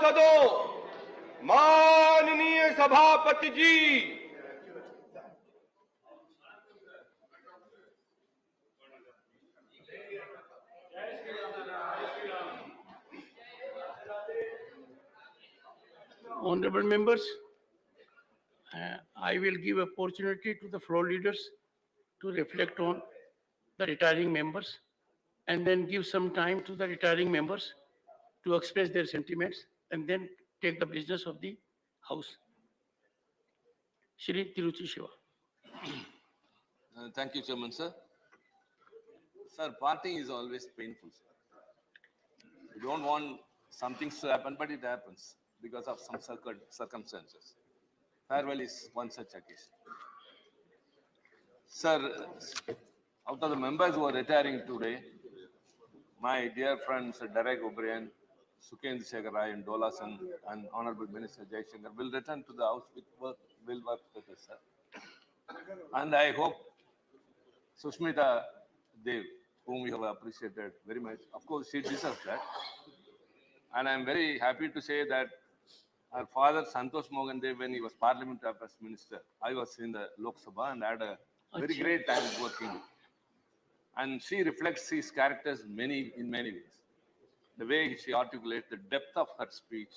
सभासदों, माननीय सभापति जी, Honorable members, I will give opportunity to the floor leaders to reflect on the retiring members and then give some time to the retiring members to express their sentiments and then take the business of the house. Shri Tiruchi Shiva. Thank you, Chairman, sir. Sir, parting is always painful, sir. We don't want some things to happen, but it happens because of some circumstances. Farewell is one such occasion. Sir, out of the members who are retiring today, my dear friends Derek O'Brien, Sukendra Shekhar Rai and Dolasan and Honorable Minister Jai Shankar will return to the house with work, will work with us, sir. And I hope Sushmita Dev, whom we have appreciated very much, of course, she deserves that. And I'm very happy to say that her father, Santosh Mohan Dev, when he was Parliament Affairs Minister, I was in the Lok Sabha and had a very great time working. And she reflects his characters in many ways. The way she articulates, the depth of her speech,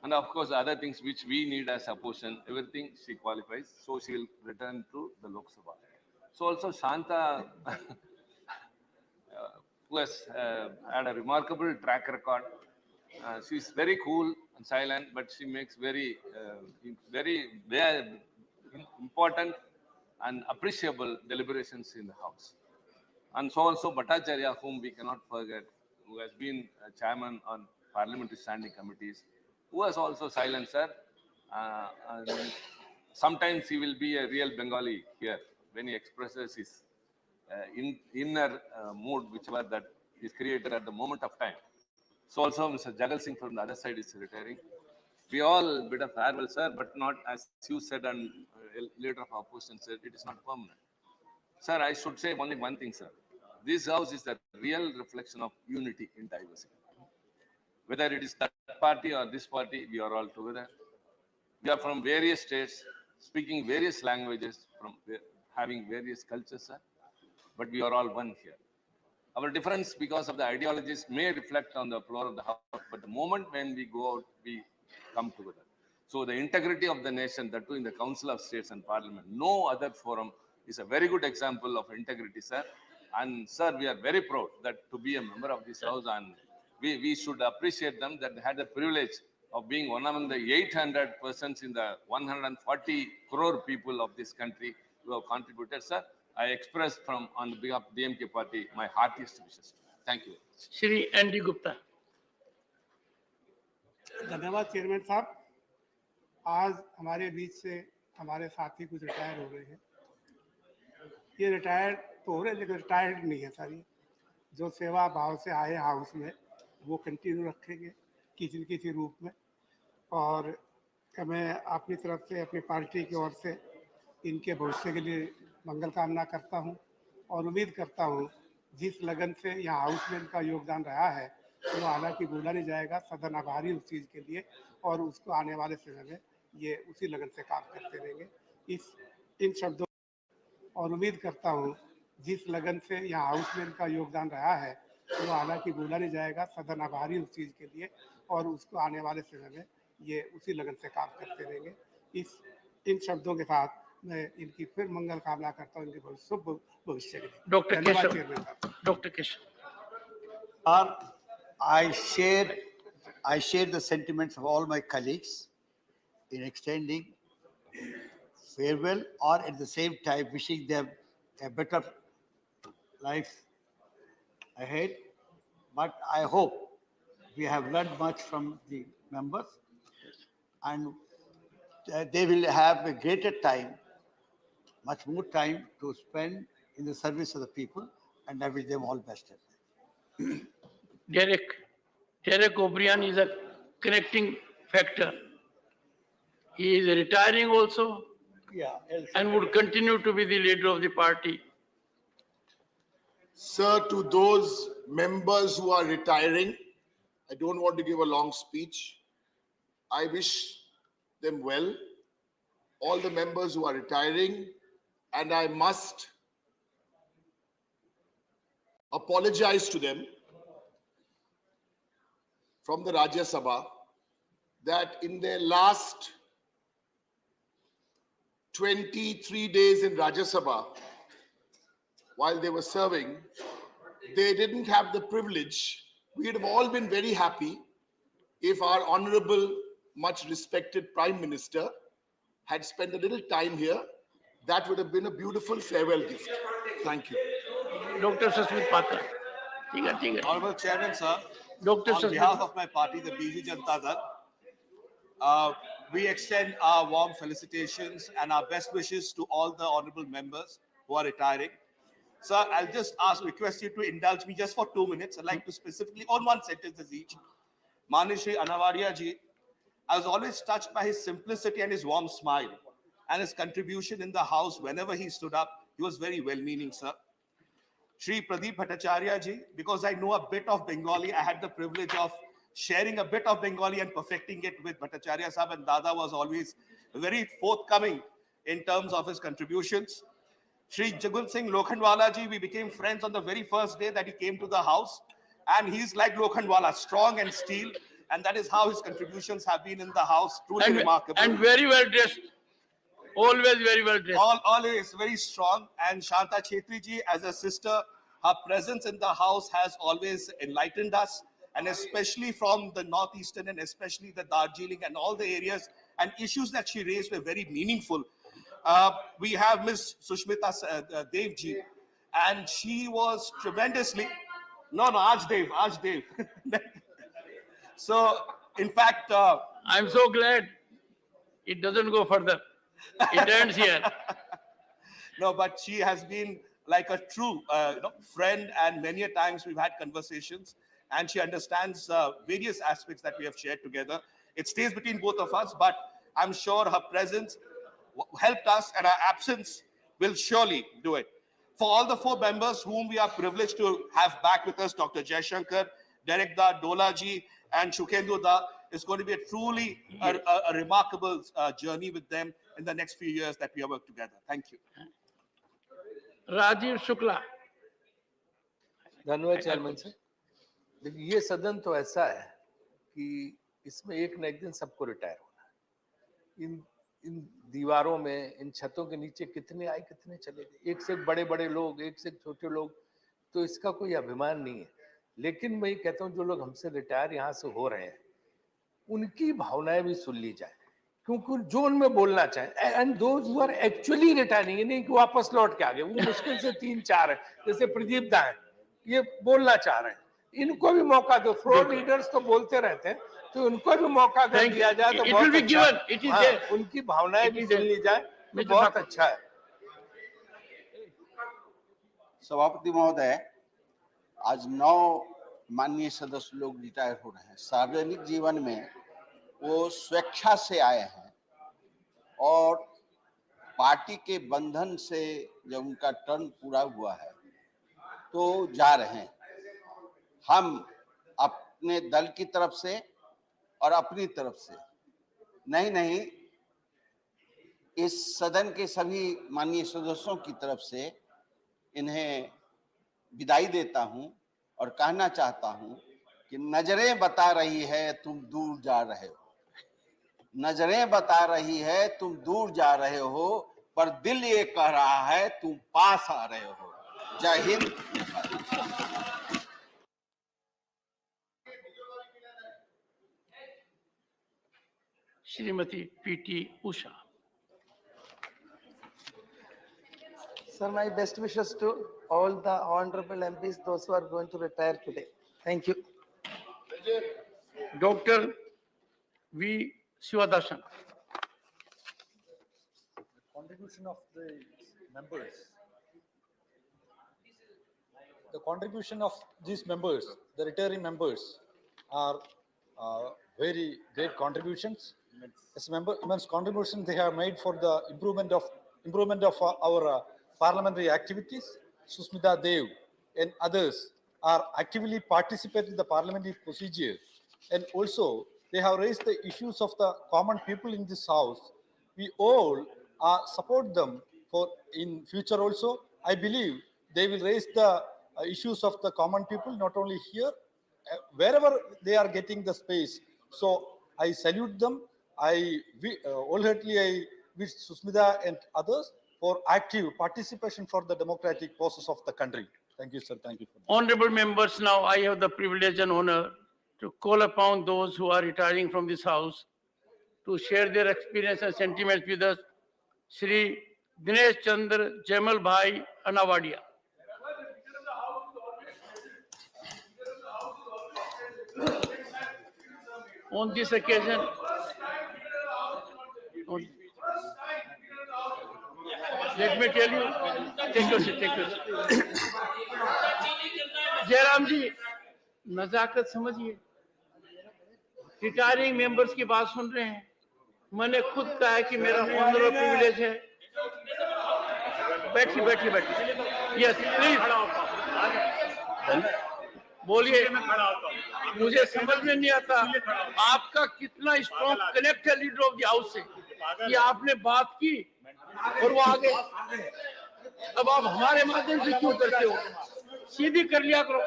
and of course, other things which we need as opposition, everything she qualifies. So she will return to the Lok Sabha. So also Shanta, who has had a remarkable track record. She's very cool and silent, but she makes very important and appreciable deliberations in the House. And so also Bhattacharya, whom we cannot forget, who has been chairman on parliamentary standing committees, who was also silent, sir. And sometimes he will be a real Bengali here when he expresses his inner mood, whichever that is created at the moment of time. So also Mr. Jagal Singh from the other side is retiring. We all bid a farewell, sir, but not as you said and leader of opposition said, it is not permanent. Sir, I should say only one thing, sir. This house is the real reflection of unity in diversity. Whether it is that party or this party, we are all together. We are from various states, speaking various languages, having various cultures, sir. But we are all one here. Our difference because of the ideologies may reflect on the floor of the house, but the moment when we go out, we come together. So the integrity of the nation, that too in the Council of States and Parliament, no other forum is a very good example of integrity, sir. And sir, we are very proud that to be a member of this house, and we should appreciate them that they had the privilege of being one among the 800 persons in the 140 crore people of this country who have contributed, sir. I express on behalf of the DMK party my heartiest wishes. Thank you. Shri Andy Gupta. धन्यवाद chairman साहब। आज हमारे बीच से हमारे साथी कुछ retire हो गए हैं। ये रिटायर तो हो रहे लेकिन रिटायर्ड नहीं है सारी। जो सेवा भाव से आए हाउस में वो कंटिन्यू रखेंगे किसी न किसी रूप में। और मैं अपनी तरफ से अपनी पार्टी की ओर से इनके भविष्य के लिए मंगल कामना करता हूं और उम्मीद करता हूं जिस लगन से यहाँ हाउस में इनका योगदान रहा है तो हालांकि भूला नहीं जाएगा। सदन आभारी उस चीज़ के लिए और उसको आने वाले समय में ये उसी लगन से काम करते रहेंगे। इन शब्दों और उम्मीद करता हूं जिस लगन से यहाँ हाउस में इनका योगदान रहा है तो हालांकि भूला नहीं जाएगा। सदन आभारी उस चीज़ के लिए और उसको आने वाले समय में ये उसी लगन से काम करते रहेंगे। इन शब्दों के साथ मैं इनकी फिर मंगल कामना करता हूँ, इनके शुभ भविष्य के लिए। Doctor Keshav. I share the sentiments of all my colleagues in extending farewell or at the same time wishing them a better life ahead. But I hope we have learned much from the members and they will have a greater time, much more time to spend in the service of the people, and I wish them all best. Derek O'Brien is a connecting factor. He is retiring also, and would continue to be the leader of the party. Sir, to those members who are retiring, I don't want to give a long speech. I wish them well, all the members who are retiring, and I must apologize to them from the Rajya Sabha that in their last 23 days in Rajya Sabha, while they were serving, they didn't have the privilege. We would have all been very happy if our honorable, much respected Prime Minister had spent a little time here. That would have been a beautiful farewell gift. Thank you. Dr. Sasmit Patra. ठीक है. Honorable Chairman, sir, Dr. on Sasmit. behalf of my party, the BJ Janata Dal, we extend our warm felicitations and our best wishes to all the honorable members who are retiring. Sir, I'll just request you to indulge me just for 2 minutes. I'd like to specifically, on one sentence each. Manishi Anavaria ji, I was always touched by his simplicity and his warm smile and his contribution in the house. Whenever he stood up, he was very well-meaning, sir. Shri Pradeep Bhattacharya ji, because I know a bit of Bengali, I had the privilege of sharing a bit of Bengali and perfecting it with Bhattacharya Sahab, and Dada was always very forthcoming in terms of his contributions. Shri Jagul Singh Lokhandwala ji, we became friends on the very first day that he came to the house, and he's like Lokhandwala, strong and steel, and that is how his contributions have been in the house, truly remarkable. And very well dressed. Always very well dressed. Always very strong. And Shanta Chetri ji, as a sister, her presence in the house has always enlightened us, and especially from the northeastern and especially the Darjeeling and all the areas and issues that she raised were very meaningful. We have Ms. Sushmita Dev ji, and she was tremendously. No, Aj Dev. So, in fact, I'm so glad it doesn't go further. It ends here. no, but she has been like a true friend, and many a times we've had conversations, and she understands various aspects that we have shared together. It stays between both of us, but I'm sure her presence helped us, and our absence will surely do it. For all the 4 members whom we are privileged to have back with us, Dr. Jaishankar, Derek Da, Dola ji, and Shukhendu Da, it's going to be a truly a remarkable journey with them in the next few years that we have worked together. Thank you. Rajiv Shukla. धन्यवाद chairman sir. देखिए ये सदन तो ऐसा है कि इसमें एक न एक दिन सबको रिटायर होना है। इन दीवारों में, इन छतों के नीचे कितने आए कितने चले गए, एक से एक बड़े बड़े लोग, एक से एक छोटे लोग, तो इसका कोई अभिमान नहीं है। लेकिन मैं ये कहता हूँ जो लोग हमसे रिटायर यहाँ से हो रहे हैं उनकी भावनाएं भी सुन ली जाए, क्योंकि जो उनमें बोलना चाहे, and those who are actually retiring, नहीं कि वापस लौट के आ गए, वो मुश्किल से 3-4 है, जैसे प्रदीप दा है, ये बोलना चाह रहे हैं, इनको भी मौका दो। फ्लोर लीडर्स तो बोलते रहते हैं, तो उनको भी मौका दिया जाए तो बहुत अच्छा है। उनकी भावनाएं भी सुन ली जाए तो बहुत अच्छा है। सभापति महोदय, आज 9 माननीय सदस्य लोग रिटायर हो रहे हैं। सार्वजनिक जीवन में वो स्वेच्छा से आए हैं और पार्टी के बंधन से जब उनका टर्न पूरा हुआ है तो जा रहे हैं। हम अपने दल की तरफ से और अपनी तरफ से नहीं इस सदन के सभी माननीय सदस्यों की तरफ से इन्हें विदाई देता हूं और कहना चाहता हूं कि नजरें बता रही है तुम दूर जा रहे हो, नजरें बता रही है तुम दूर जा रहे हो, पर दिल ये कह रहा है तुम पास आ रहे हो। जय Hind. Shrimati PT Usha. Sir, my best wishes to all the honorable MPs, those who are going to retire today. Thank you. Dr. V. Sivadasan. Contribution of the members. The contribution of these members, the retiring members, are very great contributions. As immense contributions they have made for the improvement of our parliamentary activities. Susmita Dev and others are actively participating in the parliamentary procedure, and also they have raised the issues of the common people in this house. We all support them for in future also. I believe they will raise the issues of the common people, not only here, wherever they are getting the space. So I salute them. Wholeheartedly I wish Susmita and others for active participation for the democratic process of the country. Thank you, sir. Thank you. Honorable members, now I have the privilege and honor to call upon those who are retiring from this house to share their experience and sentiments with us. Shri Dinesh Chandra Jamal Bhai Anawadia. On this occasion, let me tell you, take your seat, take your seat. Jairam ji, नजाकत समझिए, retiring members की बात सुन रहे हैं। मैंने खुद कहा है कि मेरा ऑनर और प्रिविलेज है। बैठिए बैठिए बैठिए। यस प्लीज बोलिए। मुझे समझ में नहीं आता आपका कितना स्ट्रॉन्ग कनेक्ट है लीडर ऑफ द हाउस से कि आपने बात की और वो आगे। अब आप हमारे माध्यम से क्यों करते हो? सीधी कर लिया करो।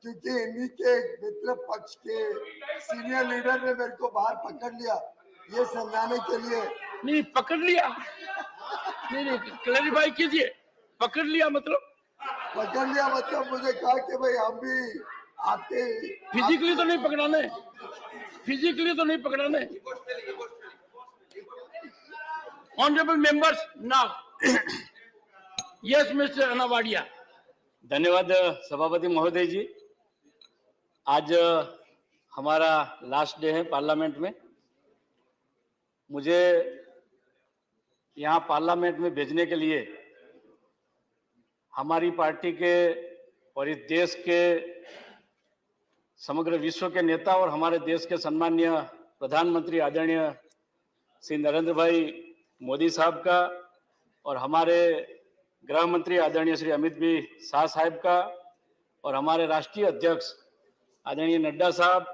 क्योंकि इन्हीं के मित्र पक्ष के सीनियर लीडर ने मेरे को बाहर पकड़ लिया ये समझाने के लिए। नहीं पकड़ लिया, नहीं क्लैरिफाई कीजिए। पकड़ लिया मतलब मुझे कहा कि भाई हम भी आपके फिजिकली तो नहीं पकड़ाने, फिजिकली तो नहीं पकड़ाने। Honourable members now yes mister Anavadia. धन्यवाद सभापति महोदय जी। आज हमारा लास्ट डे है पार्लियामेंट में। मुझे यहाँ पार्लियामेंट में भेजने के लिए हमारी पार्टी के और इस देश के समग्र विश्व के नेता और हमारे देश के सम्माननीय प्रधानमंत्री आदरणीय श्री नरेंद्र भाई मोदी साहब का और हमारे गृह मंत्री आदरणीय श्री अमित भाई शाह साहब का और हमारे राष्ट्रीय अध्यक्ष आदरणीय नड्डा साहब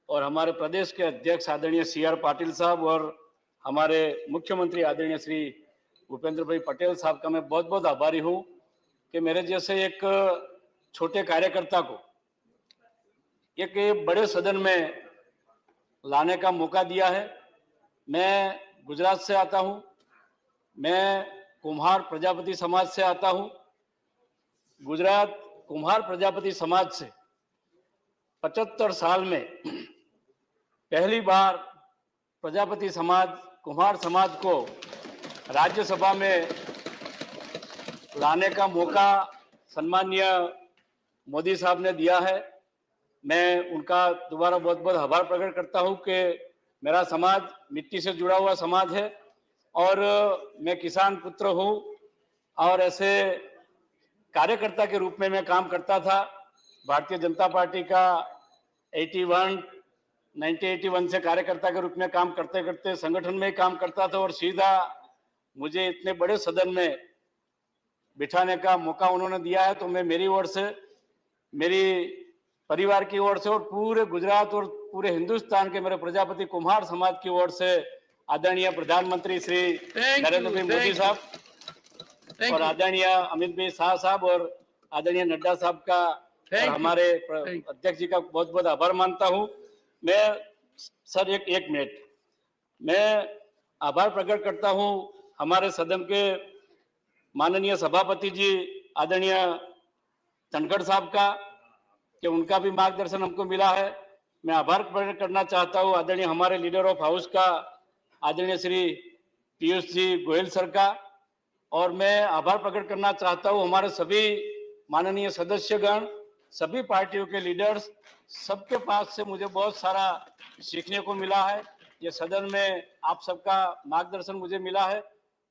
और हमारे प्रदेश के अध्यक्ष आदरणीय CR पाटिल साहब और हमारे मुख्यमंत्री आदरणीय श्री भूपेंद्र भाई पटेल साहब का मैं बहुत बहुत आभारी हूं कि मेरे जैसे एक छोटे कार्यकर्ता को एक बड़े सदन में लाने का मौका दिया है। मैं गुजरात से आता हूं, मैं कुम्हार प्रजापति समाज से आता हूं। गुजरात कुम्हार प्रजापति समाज से 75 साल में पहली बार प्रजापति समाज कुम्हार समाज को राज्यसभा में लाने का मौका सम्माननीय मोदी साहब ने दिया है। मैं उनका दोबारा बहुत बहुत आभार प्रकट करता हूं कि मेरा समाज मिट्टी से जुड़ा हुआ समाज है और मैं किसान पुत्र हूं और ऐसे कार्यकर्ता के रूप में मैं काम करता था। भारतीय जनता पार्टी का 1981 से कार्यकर्ता के रूप में काम करते करते संगठन में काम करता था और सीधा मुझे इतने बड़े सदन में बिठाने का मौका उन्होंने दिया है। तो मैं मेरी ओर से, मेरी परिवार की ओर से और पूरे गुजरात और पूरे हिंदुस्तान के मेरे प्रजापति कुम्हार समाज की ओर से आदरणीय प्रधानमंत्री श्री नरेंद्र भाई मोदी साहब और आदरणीय अमित भाई शाह साहब और आदरणीय नड्डा साहब का और हमारे अध्यक्ष जी का बहुत बहुत आभार मानता हूं। मैं सर एक मिनट मैं आभार प्रकट करता हूं हमारे सदन के माननीय सभापति जी आदरणीय धनखड़ साहब का कि उनका भी मार्गदर्शन हमको मिला है। मैं आभार प्रकट करना चाहता हूं आदरणीय हमारे लीडर ऑफ हाउस का आदरणीय श्री पीयूष जी गोयल सर का और मैं आभार प्रकट करना चाहता हूं हमारे सभी माननीय सदस्यगण, सभी पार्टियों के लीडर्स, सबके पास से मुझे बहुत सारा सीखने को मिला है। ये सदन में आप सबका मार्गदर्शन मुझे मिला है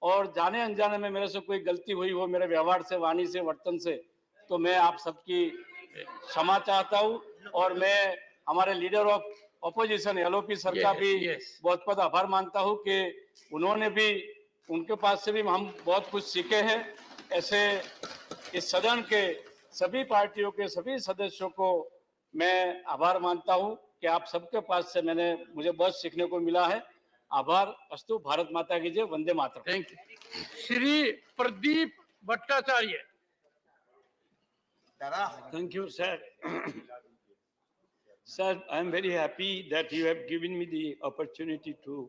और जाने अनजाने में मेरे से कोई गलती हुई हो मेरे व्यवहार से, वाणी से, वर्तन से, तो मैं आप सबकी क्षमा चाहता हूं और मैं हमारे leader of opposition LOP sir का भी बहुत बहुत आभार मानता हूं कि उन्होंने भी, उनके पास से भी हम बहुत कुछ सीखे हैं। ऐसे इस सदन के सभी पार्टियों के सभी सदस्यों को मैं आभार मानता हूं कि आप सबके पास से मुझे बहुत सीखने को मिला है। आभार अस्तु। भारत माता की जय। वंदे मातरम। Thank you. Shri Pradeep Bhattacharya. Thank you, sir. Sir, I am very happy that you have given me the opportunity to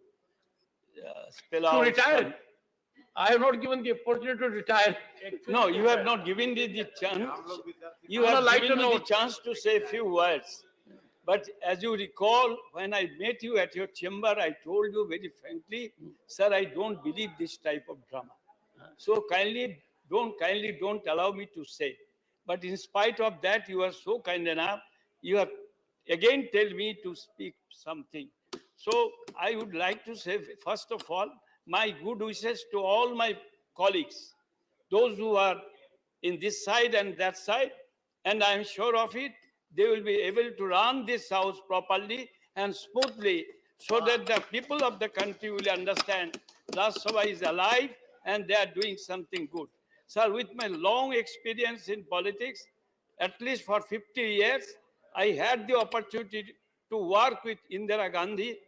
spell To out. retire. I have not given the opportunity to retire. No, you have not given me the chance. You On a have lighter given me the note. chance to say a few words. But as you recall, when I met you at your chamber, I told you very frankly, sir, I don't believe this type of drama. So kindly don't allow me to say. But in spite of that, you are so kind enough. You have again tell me to speak something. So I would like to say, first of all, my good wishes to all my colleagues, those who are in this side and that side, and I am sure of it, they will be able to run this house properly and smoothly so that the people of the country will understand Rajya Sabha is alive and they are doing something good. Sir, with my long experience in politics, at least for 50 years, I had the opportunity to work with Indira Gandhi,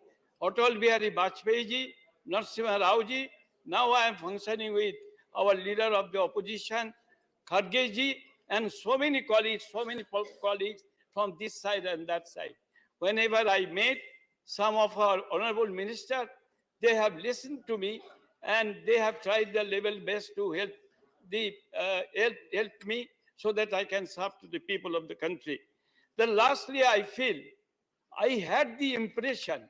Atal Bihari Vajpayee ji, Narasimha Rao ji. Now I am functioning with our leader of the opposition, Kharge ji, and so many colleagues from this side and that side. Whenever I met some of our honorable ministers, they have listened to me and they have tried their level best to help me so that I can serve to the people of the country. Then lastly, I feel I had the impression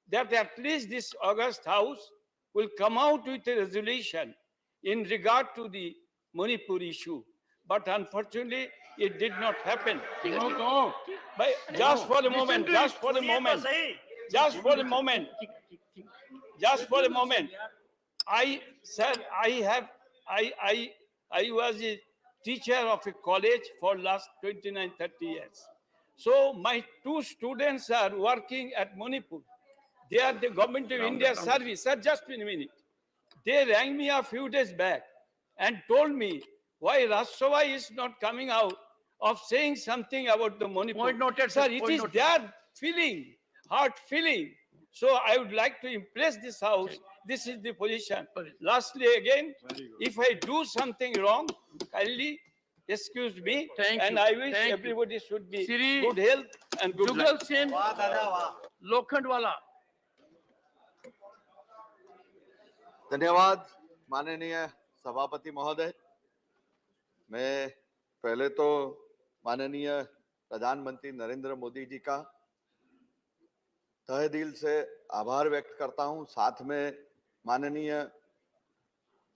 that at least this August House will come out with a resolution in regard to the Manipur issue. But unfortunately, it did not happen. But just for a moment, just for a moment, just for a moment, just for a moment. I said I was a teacher of a college for last 29, 30 years. So my two students are working at Manipur. They are the government of India service. Sir, just a minute. They rang me a few days back and told me why Rajya Sabha is not coming out of saying something about the Manipur. Point noted, Sir, sir. it Point is noted. their feeling, heart feeling. So I would like to impress this house. This is the position. Lastly, again, if I do something wrong, kindly excuse me. Thank and you. I wish Thank you. everybody should be Shri good health and good Jugal luck. Sen Lokhandwala. धन्यवाद माननीय सभापति महोदय। मैं पहले तो माननीय प्रधानमंत्री नरेंद्र मोदी जी का तहे दिल से आभार व्यक्त करता हूं। साथ में माननीय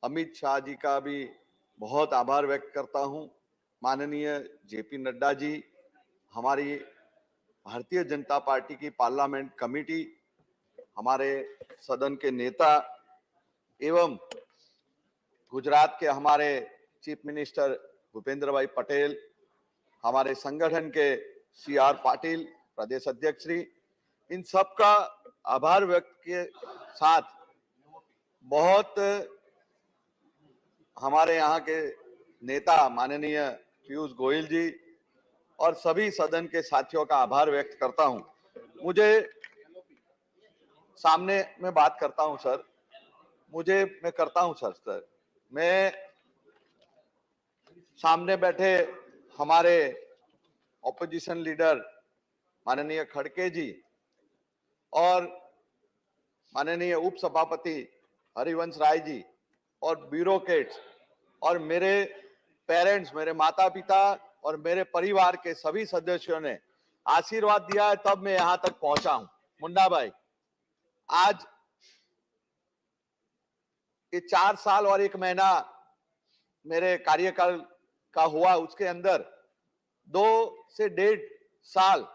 अमित शाह जी का भी बहुत आभार व्यक्त करता हूं। माननीय जेपी नड्डा जी, हमारी भारतीय जनता पार्टी की पार्लियामेंट कमेटी, हमारे सदन के नेता एवं गुजरात के हमारे चीफ मिनिस्टर भूपेंद्र भाई पटेल, हमारे संगठन के CR पाटिल प्रदेश अध्यक्ष श्री, इन सब का आभार व्यक्त के साथ बहुत हमारे यहाँ के नेता माननीय पीयूष गोयल जी और सभी सदन के साथियों का आभार व्यक्त करता हूं। मुझे सामने में बात करता हूं सर, मैं करता हूं सर, मैं सामने बैठे हमारे ऑपोजिशन लीडर माननीय खड़गे जी और माननीय उप सभापति हरिवंश राय जी और ब्यूरोक्रेट्स और मेरे पेरेंट्स, मेरे माता पिता और मेरे परिवार के सभी सदस्यों ने आशीर्वाद दिया है, तब मैं यहां तक पहुंचा हूं। मुन्ना भाई, आज ये 4 साल और 1 महीना मेरे कार्यकाल का हुआ, उसके अंदर 2 से 1.5 साल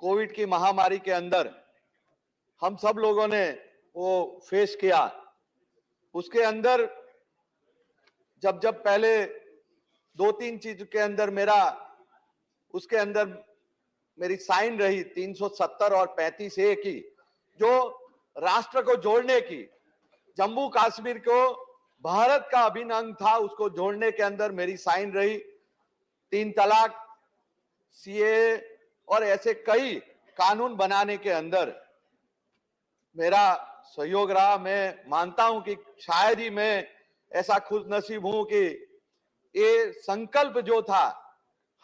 कोविड की महामारी के अंदर हम सब लोगों ने वो फेस किया। उसके अंदर जब पहले 2-3 चीज के अंदर उसके अंदर मेरी साइन रही 370 और 35A की, जो राष्ट्र को जोड़ने की, जम्मू कश्मीर को भारत का अभिन्न अंग था, उसको जोड़ने के अंदर मेरी साइन रही। 3 तलाक, CAA और ऐसे कई कानून बनाने के अंदर मेरा सहयोग रहा। मैं मानता हूं कि शायद ही मैं ऐसा खुशनसीब हूं कि ये संकल्प जो था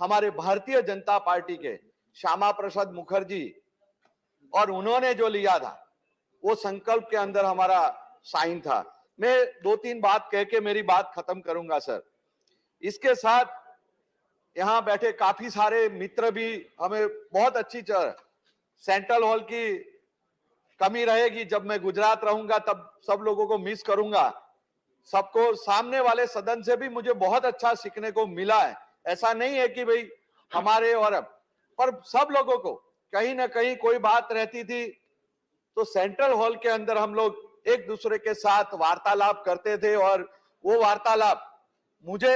हमारे भारतीय जनता पार्टी के श्यामा प्रसाद मुखर्जी और उन्होंने जो लिया था वो संकल्प के अंदर हमारा साइन था। मैं 2-3 बात कह के मेरी बात खत्म करूंगा सर। इसके साथ यहाँ बैठे काफी सारे मित्र भी हमें बहुत अच्छी सेंट्रल हॉल की कमी रहेगी। जब मैं गुजरात रहूंगा तब सब लोगों को मिस करूंगा। सबको सामने वाले सदन से भी मुझे बहुत अच्छा सीखने को मिला है। ऐसा नहीं है कि भाई हमारे और पर सब लोगों को कहीं ना कहीं कोई बात रहती थी तो सेंट्रल हॉल के अंदर हम लोग एक दूसरे के साथ वार्तालाप करते थे और वो वार्तालाप मुझे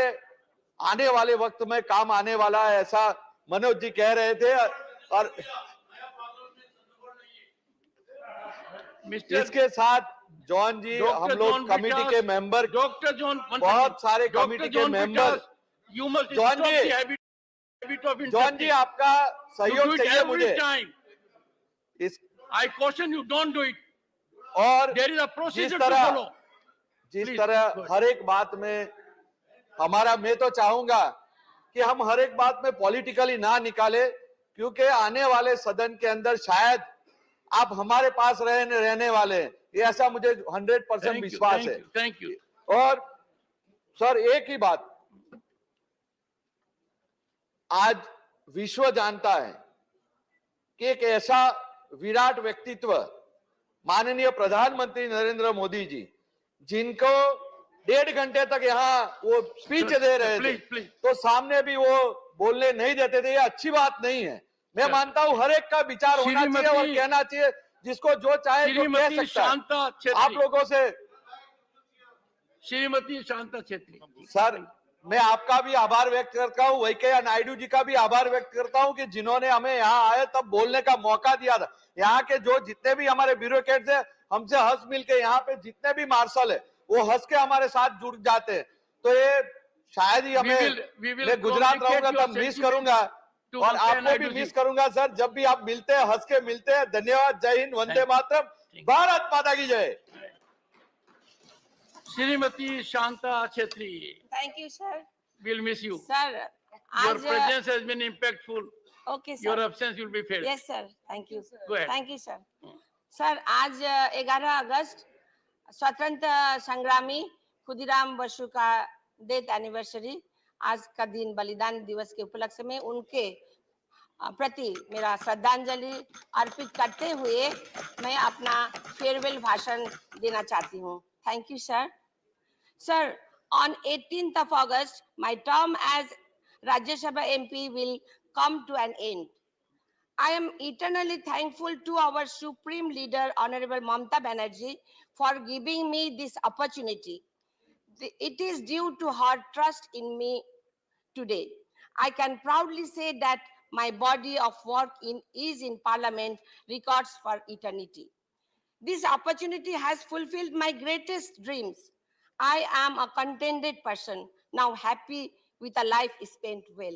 आने वाले वक्त में काम आने वाला है, ऐसा मनोज जी कह रहे थे। और इसके साथ जॉन जी, हम लोग कमेटी के मेंबर, डॉक्टर जॉन, बहुत सारे कमेटी के मेंबर, जॉन जी आपका सहयोग चाहिए मुझे। इस I caution you, don't do it. और There is a procedure to follow. जिस Please, तरह हर एक बात में हमारा, मैं तो चाहूंगा कि हम हर एक बात में पॉलिटिकली ना निकाले, क्योंकि आने वाले सदन के अंदर शायद आप हमारे पास रहने वाले हैं, ये ऐसा मुझे 100% विश्वास है। Thank you. और सर एक ही बात, आज विश्व जानता है कि एक ऐसा विराट व्यक्तित्व माननीय प्रधानमंत्री नरेंद्र मोदी जी, जिनको 1.5 घंटे तक यहाँ वो स्पीच दे रहे थे तो सामने भी वो बोलने नहीं देते थे, ये अच्छी बात नहीं है। मैं मानता हूँ हर एक का विचार होना चाहिए और कहना चाहिए, जिसको जो चाहे तो कह सकता है। आप लोगों से श्रीमती शांता छेत्री सर, मैं आपका भी आभार व्यक्त करता हूँ, वेंकैया नायडू जी का भी आभार व्यक्त करता हूँ कि जिन्होंने हमें यहाँ आए तब बोलने का मौका दिया था। यहाँ के जो जितने भी हमारे ब्यूरोक्रेट्स हैं, हमसे हंस मिल के, यहाँ पे जितने भी मार्शल है वो हंस के हमारे साथ जुड़ जाते हैं। तो ये शायद ही हमें, मैं गुजरात रहूंगा तब मिस करूंगा और आपको भी मिस करूंगा सर, जब भी आप मिलते हैं हंस के मिलते हैं। धन्यवाद, जय हिंद, वंदे मातरम, भारत माता की जय। Shrimati Shanta Chhetri, Thank you, sir. we'll miss you. Sir, Your आज presence has been impactful. okay, sir. Your absence will be felt. Yes, sir. Thank you. Go ahead. Thank you, sir. Sir, आज 11 अगस्त स्वतंत्र संग्रामी खुदीराम बसु का डेथ एनिवर्सरी, आज का दिन बलिदान दिवस के उपलक्ष्य में उनके प्रति मेरा श्रद्धांजलि अर्पित करते हुए मैं अपना फेयरवेल भाषण देना चाहती हूँ। Thank you sir. Sir, on 18th of August, my term as Rajya Sabha MP will come to an end. I am eternally thankful to our Supreme Leader, Honorable Mamata Banerjee, for giving me this opportunity. It is due to her trust in me today. I can proudly say that my body of work is in Parliament records for eternity. This opportunity has fulfilled my greatest dreams. I am a contented person, now happy with a life spent well.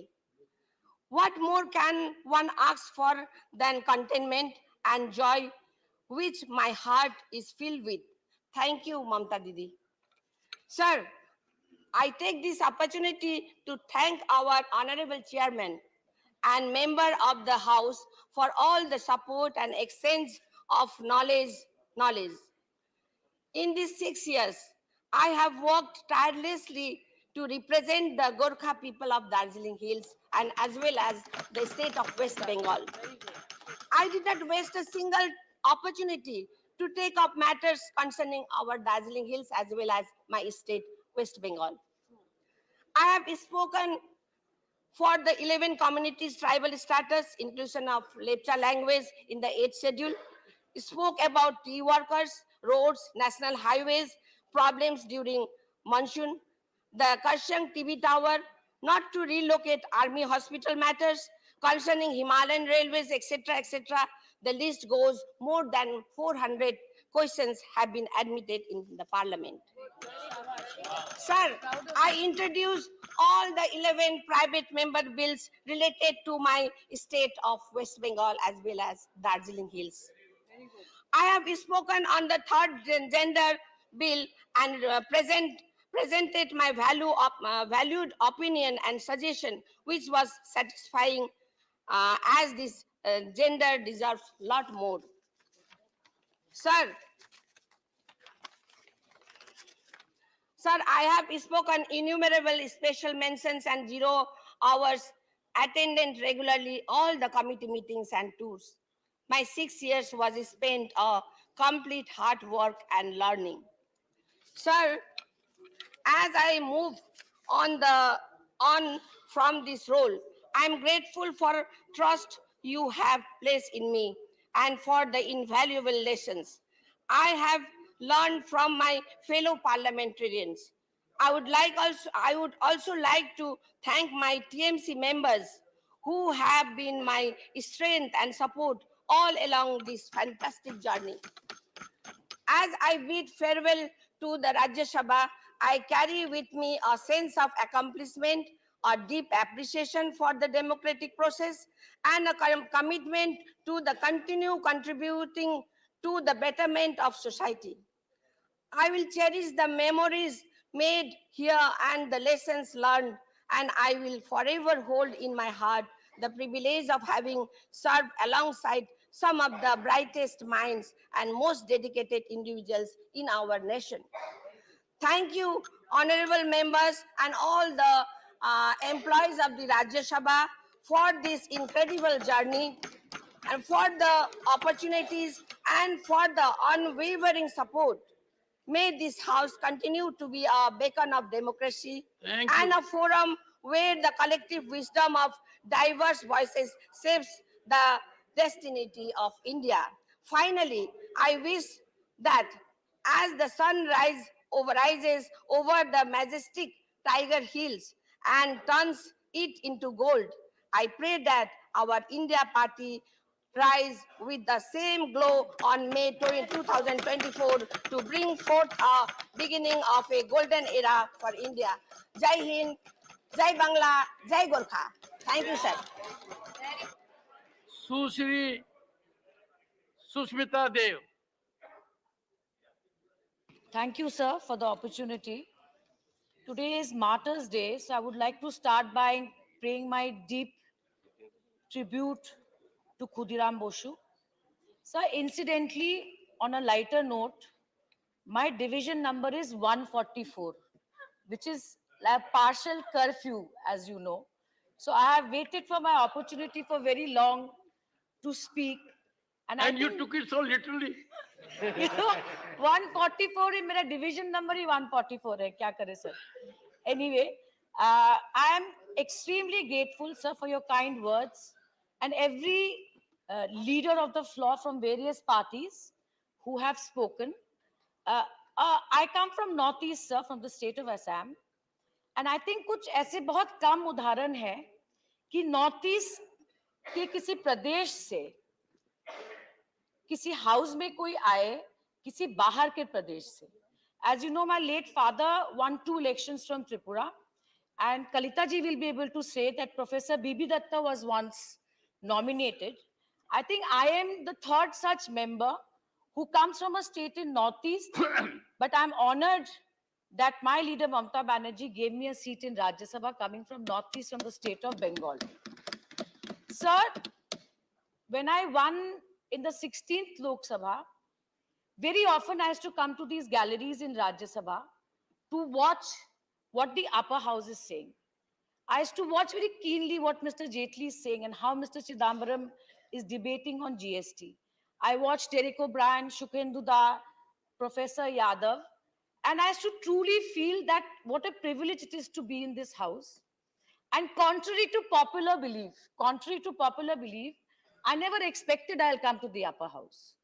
What more can one ask for than contentment and joy, which my heart is filled with? Thank you, Mamta Didi. Sir, I take this opportunity to thank our Honorable Chairman and member of the House for all the support and exchange of knowledge. In these 6 years, I have worked tirelessly to represent the Gorkha people of Darjeeling Hills and as well as the state of West Bengal. I did not waste a single opportunity to take up matters concerning our Darjeeling Hills as well as my state, West Bengal. I have spoken for the 11 communities' tribal status, inclusion of Lepcha language in the 8th schedule, spoke about tea workers, roads, national highways, problems during monsoon, the Karshang TV tower, not to relocate army hospital matters, concerning Himalayan railways, etc., etc. The list goes more than 400 questions have been admitted in the parliament. Sir, I introduced all the 11 private member bills related to my state of West Bengal as well as Darjeeling Hills. I have spoken on the third gender bill and presented my valued opinion and suggestion, which was satisfying as this gender deserves a lot more. Sir, I have spoken innumerable special mentions and 0 hours attended regularly all the committee meetings and tours. My 6 years was spent complete hard work and learning. Sir, as I move on from this role, I am grateful for trust you have placed in me and for the invaluable lessons I have learned from my fellow parliamentarians. I would also like to thank my TMC members who have been my strength and support all along this fantastic journey. As I bid farewell to the Rajya Sabha, I carry with me a sense of accomplishment, a deep appreciation for the democratic process, and a commitment to the continue contributing to the betterment of society. I will cherish the memories made here and the lessons learned, and I will forever hold in my heart the privilege of having served alongside some of the brightest minds and most dedicated individuals in our nation. Thank you, honorable members and all the employees of the Rajya Sabha for this incredible journey and for the opportunities and for the unwavering support. May this house continue to be a beacon of democracy and a forum where the collective wisdom of diverse voices shapes the destiny of India. Finally, I wish that as the sun rises over the majestic Tiger Hills and turns it into gold, I pray that our India Party rise with the same glow on May 20, 2024 to bring forth a beginning of a golden era for India. Jai Hind, Jai Bangla, Jai Gorkha. Thank you, sir. Sushri Sushmita Dev. Thank you, sir, for the opportunity. Today is Martyrs' Day, so I would like to start by paying my deep tribute to Khudiram Boshu. Sir, incidentally, on a lighter note, my division number is 144, which is a partial curfew, as you know. So I have waited for my opportunity for very long to speak. And you took it so literally. You know, 144 is my division number is 144 hai. Kya kare, sir? Anyway, I am extremely grateful, sir, for your kind words and every leader of the floor from various parties who have spoken. I come from Northeast, sir, from the state of Assam. And I think कुछ ऐसे बहुत कम उदाहरण है कि north east के किसी प्रदेश से किसी हाउस में कोई आए किसी बाहर के प्रदेश से. As you know, my late father won 2 elections from Tripura, and Kalita ji will be able to say that Professor Bibi Datta was once nominated. I think I am the third such member who comes from a state in Northeast, but I'm honored that my leader Mamata Banerjee gave me a seat in Rajya Sabha coming from Northeast, from the state of Bengal. Sir, when I won in the 16th Lok Sabha, very often I used to come to these galleries in Rajya Sabha to watch what the upper house is saying. I used to watch very keenly what Mr. Jaitley is saying and how Mr. Chidambaram is debating on GST. I watched Derek O'Brien, Shukhendu Da, Professor Yadav, and I used to truly feel that what a privilege it is to be in this house. And contrary to popular belief, I never expected I'll come to the upper house.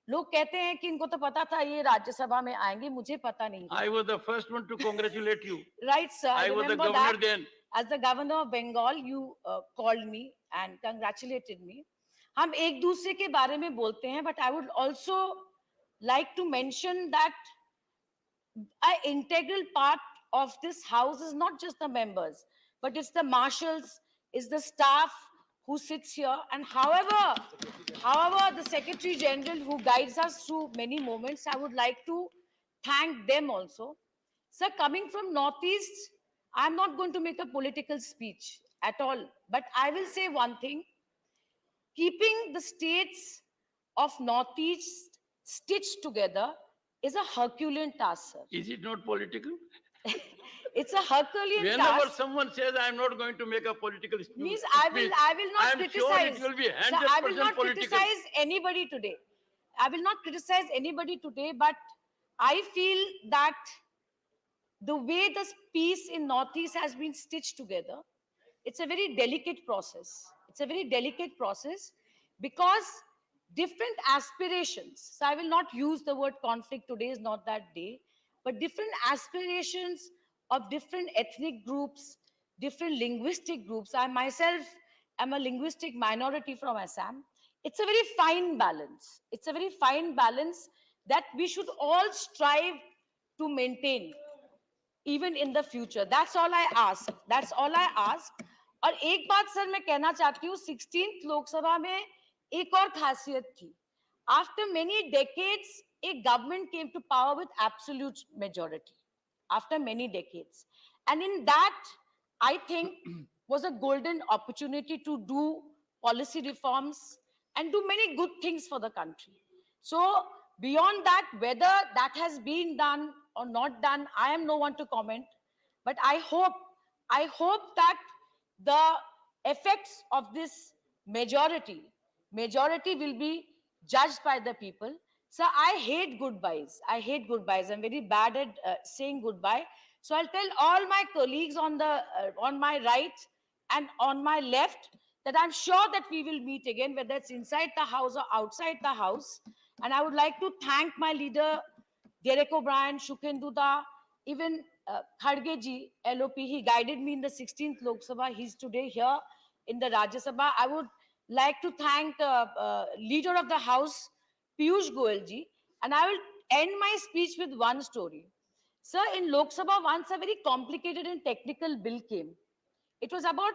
लोग कहते हैं कि इनको तो पता था ये राज्यसभा में आएंगे, मुझे पता नहीं था. I was the first one to congratulate you. Right, sir. I was the governor then. As the governor of Bengal, you called me and congratulated me. हम एक दूसरे के बारे में बोलते हैं, but I would also like to mention that an integral part of this house is not just the members, but it's the marshals, it's the staff who sits here, and however the Secretary General who guides us through many moments, I would like to thank them also. Sir, coming from Northeast, I'm not going to make a political speech at all, but I will say one thing. Keeping the states of Northeast stitched together is a Herculean task, sir. Is it not political? It's a Herculean Whenever task. someone says, I'm not going to make a political speech, Means I will not I'm criticize. sure it will be 100% Sir, I will not political. criticize anybody today. I will not criticize anybody today, but I feel that the way this peace in Northeast has been stitched together, it's a very delicate process. It's a very delicate process because different aspirations, so I will not use the word conflict, today is not that day, but different aspirations of different ethnic groups, different linguistic groups. I myself am a linguistic minority from Assam. It's a very fine balance. It's a very fine balance that we should all strive to maintain even in the future. That's all I ask. That's all I ask. और एक बात sir मैं कहना चाहती हूँ, 16th Lok Sabha में एक और खासियत थी. After many decades, a government came to power with absolute majority. After many decades, and in that, I think was a golden opportunity to do policy reforms and do many good things for the country. So beyond that, whether that has been done or not done, I am no one to comment. But I hope that the effects of this majority will be judged by the people. So I hate goodbyes. I hate goodbyes. I'm very bad at saying goodbye. So I'll tell all my colleagues on my right and on my left that I'm sure that we will meet again, whether it's inside the house or outside the house. And I would like to thank my leader, Derek O'Brien, Shukhendu Da, even Kharge ji, LOP. He guided me in the 16th Lok Sabha. He's today here in the Rajya Sabha. I would like to thank Leader of the House, Piyush Goyal ji. And I will end my speech with one story. Sir, in Lok Sabha, once a very complicated and technical bill came. It was about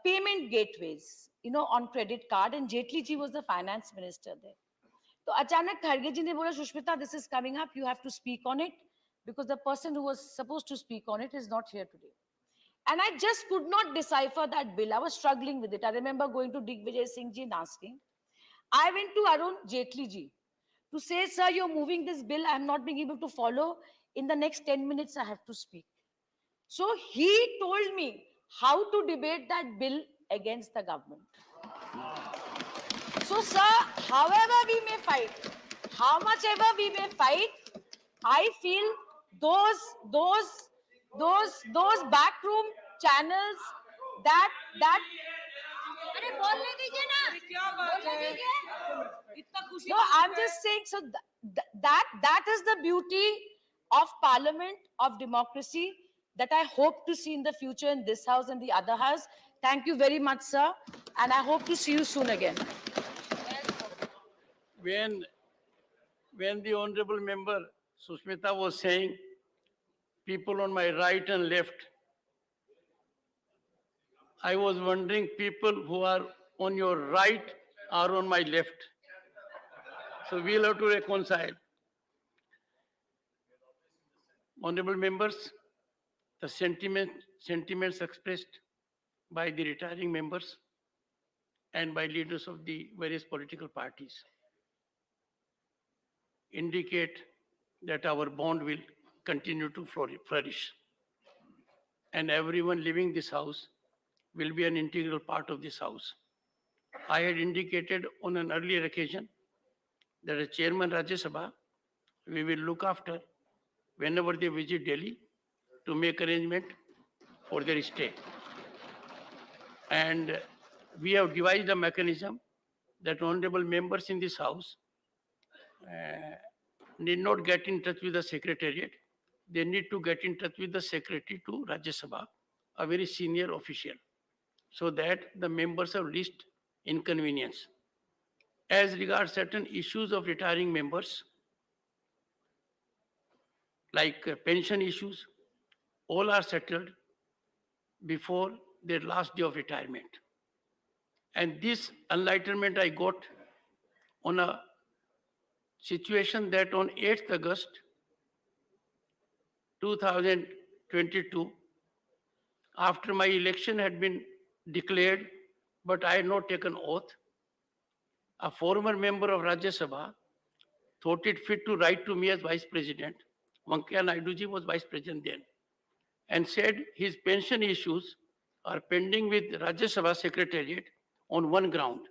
payment gateways, on credit card, and Jaitley ji was the finance minister there. So अचानक खड़गे जी ने बोला, Sushmita, this is coming up, you have to speak on it because the person who was supposed to speak on it is not here today. And I just could not decipher that bill. I was struggling with it. I remember going to Digvijay Singh ji and asking. I went to Arun Jaitley ji to say, sir, you're moving this bill. I'm not being able to follow. In the next 10 minutes, I have to speak. So he told me how to debate that bill against the government. So, sir, however we may fight, how much ever we may fight, I feel those backroom channels that no, I'm just saying, so that is the beauty of parliament, of democracy, that I hope to see in the future in this house and the other house. Thank you very much, sir, and I hope to see you soon again. When the honorable member Sushmita was saying people on my right and left, I was wondering people who are on your right are on my left. So we'll have to reconcile. Honorable members, the sentiments expressed by the retiring members and by leaders of the various political parties indicate that our bond will continue to flourish. And everyone living this house will be an integral part of this house. I had indicated on an earlier occasion that as Chairman Rajya Sabha, we will look after whenever they visit Delhi to make arrangement for their stay. And we have devised a mechanism that honorable members in this house need not get in touch with the secretariat. They need to get in touch with the secretary to Rajya Sabha, a very senior official, so that the members have least inconvenience. As regards certain issues of retiring members, like pension issues, all are settled before their last day of retirement. And this enlightenment I got on a situation that on 8th August 2022, after my election had been declared, but I had not taken oath, a former member of Rajya Sabha thought it fit to write to me as Vice President. Venkaiah Naidu ji was Vice President then, and said his pension issues are pending with Rajya Sabha Secretariat on one ground.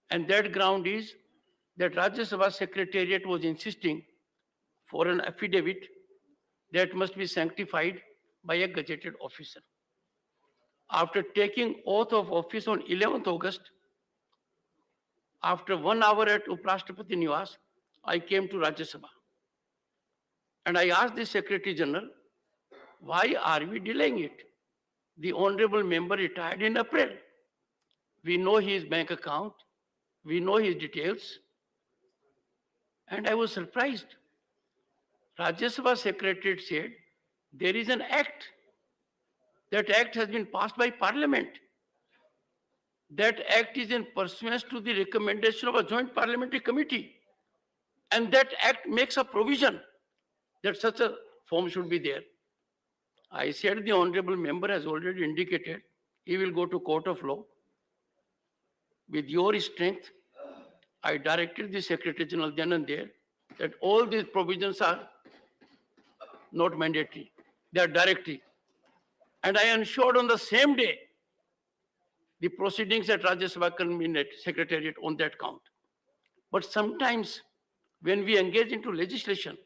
And that ground is that Rajya Sabha Secretariat was insisting for an affidavit that must be sanctified by a gazetted officer. After taking oath of office on 11th August, after 1 hour at Uprashtrapati Niwas, I came to Rajya Sabha. And I asked the Secretary General, why are we delaying it? The honorable member retired in April. We know his bank account, we know his details. And I was surprised. Rajya Sabha Secretariat said, there is an act. That act has been passed by Parliament. That act is in pursuance to the recommendation of a joint parliamentary committee. And that act makes a provision that such a form should be there. I said the honorable member has already indicated he will go to court of law. With your strength, I directed the Secretary General then and there that all these provisions are not mandatory, they are directory. And I ensured on the same day the proceedings at Rajya Sabha Cabinet Secretariat on that count. But sometimes when we engage into legislation,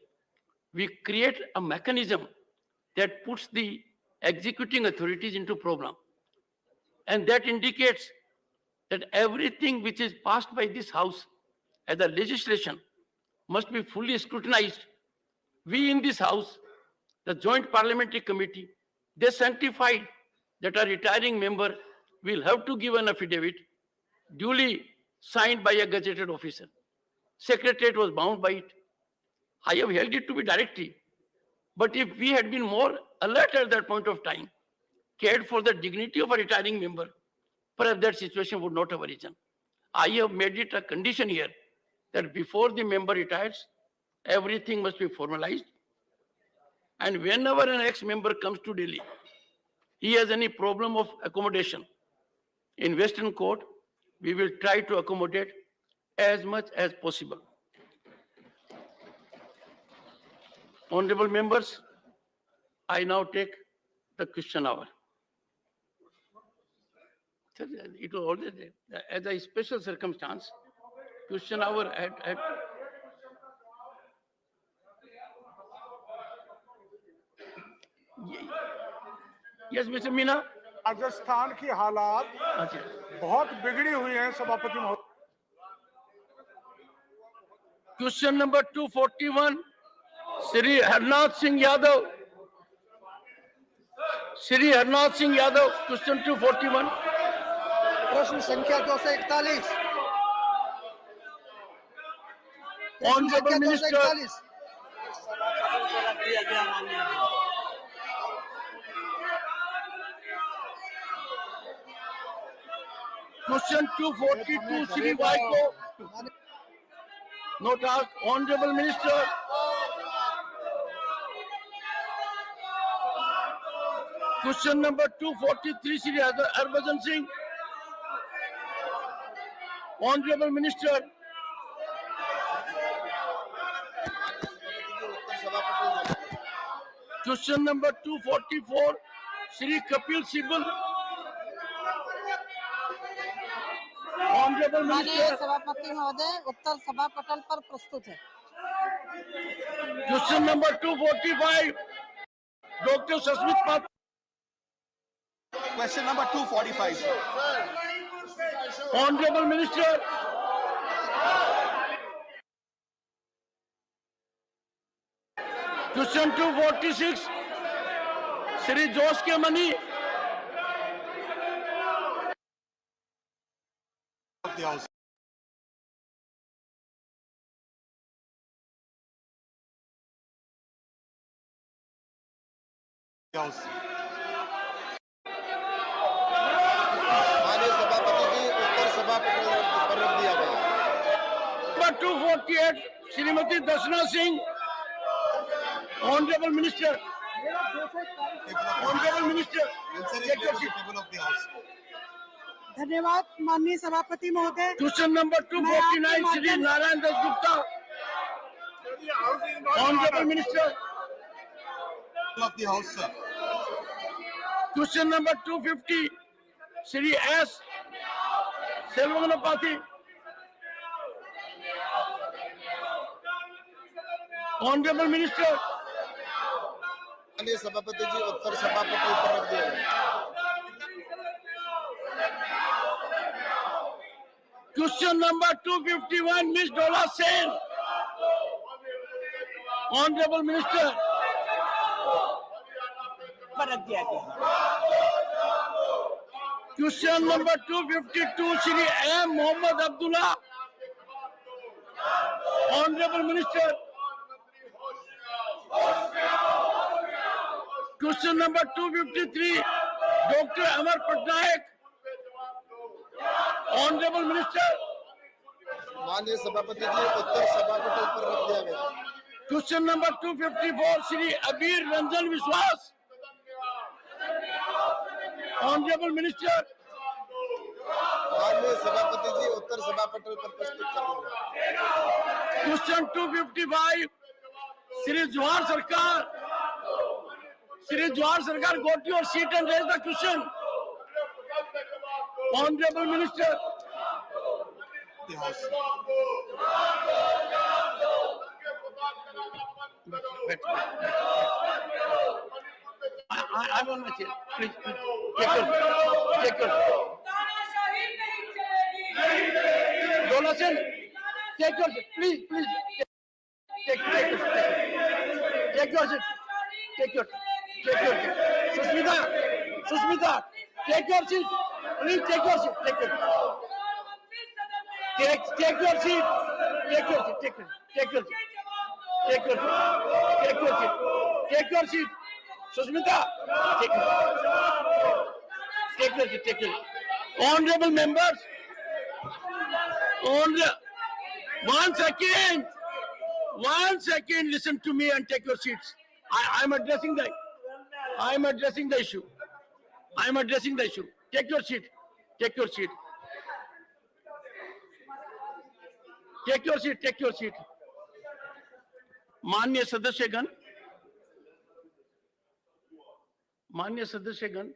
we create a mechanism that puts the executing authorities into problem. And that indicates that everything which is passed by this House as a legislation must be fully scrutinized. We in this House, the Joint Parliamentary Committee, they sanctified that a retiring member will have to give an affidavit duly signed by a gazetted officer. Secretariat was bound by it. I have held it to be directive. But if we had been more alert at that point of time, cared for the dignity of a retiring member, perhaps that situation would not have arisen. I have made it a condition here that before the member retires, everything must be formalized. And whenever an ex-member comes to Delhi, he has any problem of accommodation. In Western Court, we will try to accommodate as much as possible. Honorable members, I now take the question hour. It was always there. As a special circumstance, question hour had yes, Mr. Meena. Rajasthan की हालात अच्छा, बहुत बिगड़ी हुई हैं सभापति महोदय। Question number 241, Shri Harnath Singh Yadav. Shri Harnath Singh Yadav, question 241. प्रश्न संख्या 241। Honorable Minister. Question 242, Shri Vaiko. Not asked. Honorable Minister. Question number 243, Shri Harbhajan Singh. Honorable Minister. Question number 244, Shri Kapil Sibal. Honorable Minister. सभापति महोदय उत्तर सभा पटल पर प्रस्तुत है। Question number 245, Dr. Sasmit Patel. Question number 245. Honorable Minister. Question 246, Shri Josh K. Mani. Of the House. House. माननीय सभापति जी उत्तर सभापति पर रख दिया गया। Number 248, Srimati Darshana Singh, Honorable Minister. Honorable Minister. Take your seat. Table of the House. धन्यवाद माननीय सभापति महोदय। Question number 249, Shri Narayan Das Gupta. Honorable Minister. Table of the House, sir. Question number 250, Shri S. Selvaganapathy. Honorable Minister. माननीय सभापति जी उत्तर सभापति पर रख दिया गया। Question number 251, Ms. Dola Sen. Honorable Minister. Question number 252, Shri M. Mohammad Abdullah. Honorable Minister. Question number 253, Dr. Amar Patnaik. Honorable Minister. माननीय सभापति जी उत्तर सभापति पर रख दिया गया। Question number 254, Shri Abir Ranjan Vishwas. Honorable Minister. माननीय सभापति जी उत्तर सभापति पर प्रस्तुत कर दिया गया। Question 255, Shri Jawahar Sarkar. Shri Jawahar Sarkar, go to your seat and raise the question. Honorable Minister. The House. I'm on my chair. Please, take your Dola Sen, take your seat. Please, take your seat. Take your seat. Susmita, take your seat. Please take your seat. Take your seat. Take your seat. Susmita, take your seat. Honorable members, one second, listen to me and take your seats. I'm addressing the issue. Take your seat. Take your seat. माननीय सदस्यगण,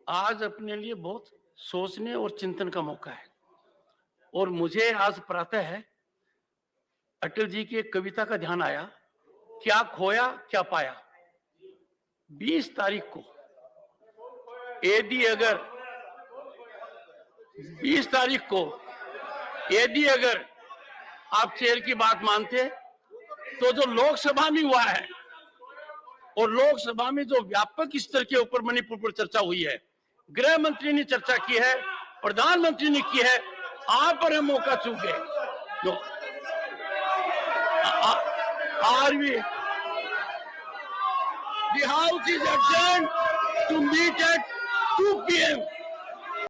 आज अपने लिए बहुत सोचने और चिंतन का मौका है और मुझे आज प्रातः है अटल जी की एक कविता का ध्यान आया, क्या खोया क्या पाया। 20 तारीख को यदि अगर आप चेयर की बात मानते तो जो लोकसभा में हुआ है और लोकसभा में जो व्यापक स्तर के ऊपर मणिपुर पर चर्चा हुई है, गृह मंत्री ने चर्चा की है, प्रधानमंत्री ने की है, आप पर हम मौका चूक गए। The House is adjourned to meet at 2 p.m.